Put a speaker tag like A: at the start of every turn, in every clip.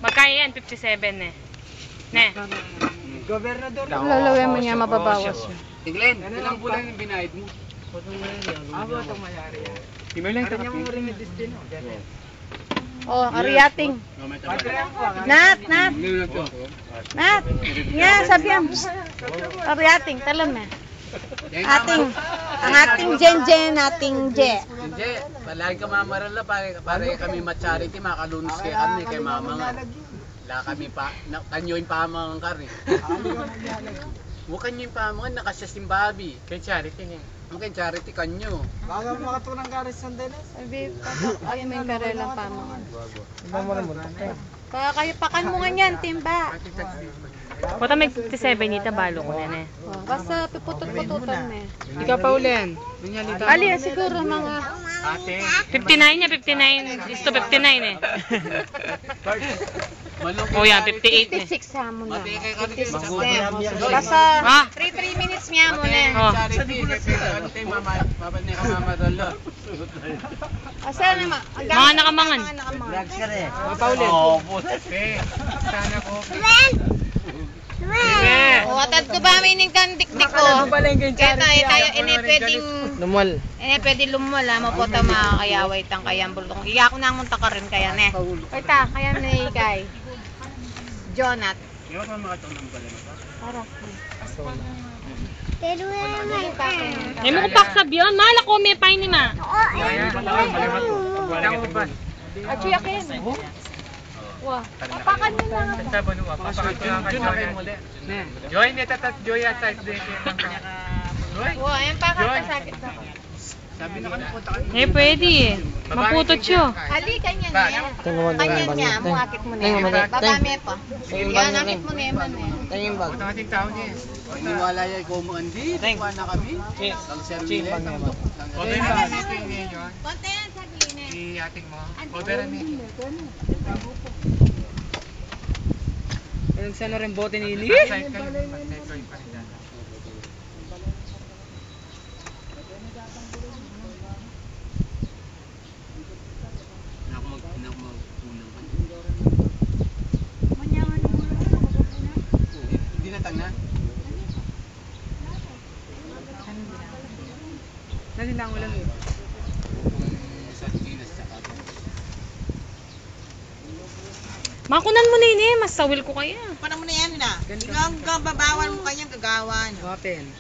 A: Magkaya yan, 57 eh. Ne.
B: Gobernador.
C: Lalawin mo niya, mababawas yun.
D: Tiglen, ilang bulan yung binayad mo?
B: Abo itong mayari yan.
D: Email lang
B: Kanya mo rin yung destino.
C: Oh, ariating. Nat. Nat. Nga, sabihan. Ariating, talon na. Ang ating Jen, ating Je.
D: Hindi, palagi ka mamarala para kami ma-charity, makalunos kay kami, kay mama nga. Wala kami pa, kanyo yung pamangan ka rin. Huwag kanyo yung pamangan, nakasya simbabi. Kay charity niya. Kay charity kanyo.
B: Bago makatunang garis ng Dennis.
C: Ay, may karelang pamangan. Kayo pakan mo nga yan, timba.
A: Puta may 57 dito, balo ko na eh.
C: Basta piputot-pututan me.
D: Ikaw pa ulihan.
C: Ali, siguro mga...
A: 59 niya, 59 is to 59 eh. Oh yan, 58 eh.
C: 56 ha mo na.
D: 56
C: Basta
A: Ah.
C: 3 minutes niya mo na.
A: Oh.
D: Charity, ano tayo mabad na ka mamarala.
C: Asa naman?
A: Mga nakamangan.
D: Oo, puti. Sana ko.
C: O, atad ko ba mining kandik-dik ko? Kaya tayo, pwedeng...
B: Lumal.
C: Pwede lumal ha, mapota makakayaway tang kayang bultong. Iya ko na munta ka rin kaya ne. Oy ta, kaya na ikay. Jonat.
D: Yung pa makatong ng pala na ba?
C: Para.
A: May mo pak sa biyon, mala ko may pain ni ma.
C: Achi akin. Wah, papakan mo lang.
D: Joy, netatat Joy at side din.
C: Wah, ayun pakan ka sakit sa ko.
D: Sabi na kami punta ka.
A: Eh pwede eh. Maputot siya.
C: Ali, kanya niya. Kanya niya, muakit mo na. Babame pa. Yan, akit mo na yaman eh.
B: Tanging bag.
D: Punta kasing tao niya. Iniwala niya ikaw mo andi. Kuha na kami. Ang servile.
C: Konti yan, sabihin eh.
D: I-ating mo. Orderan niya.
B: Anong sana rin bote ni Ili?
D: Hindi na tangnan.
B: Nalinang lang eh.
A: Makunan mo na yun eh, mas sawil ko kaya.
E: Paano mo na yan na? Ikaw ang babawan mo kanyang gagawan.
B: Wapen.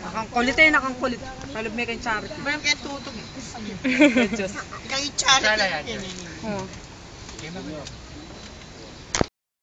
B: Nakangkulit eh, nakangkulit. Talab may kang charity.
E: Ba yung kaya tutog?
B: Diyos.
E: Ikaw yung charity.
A: Oh.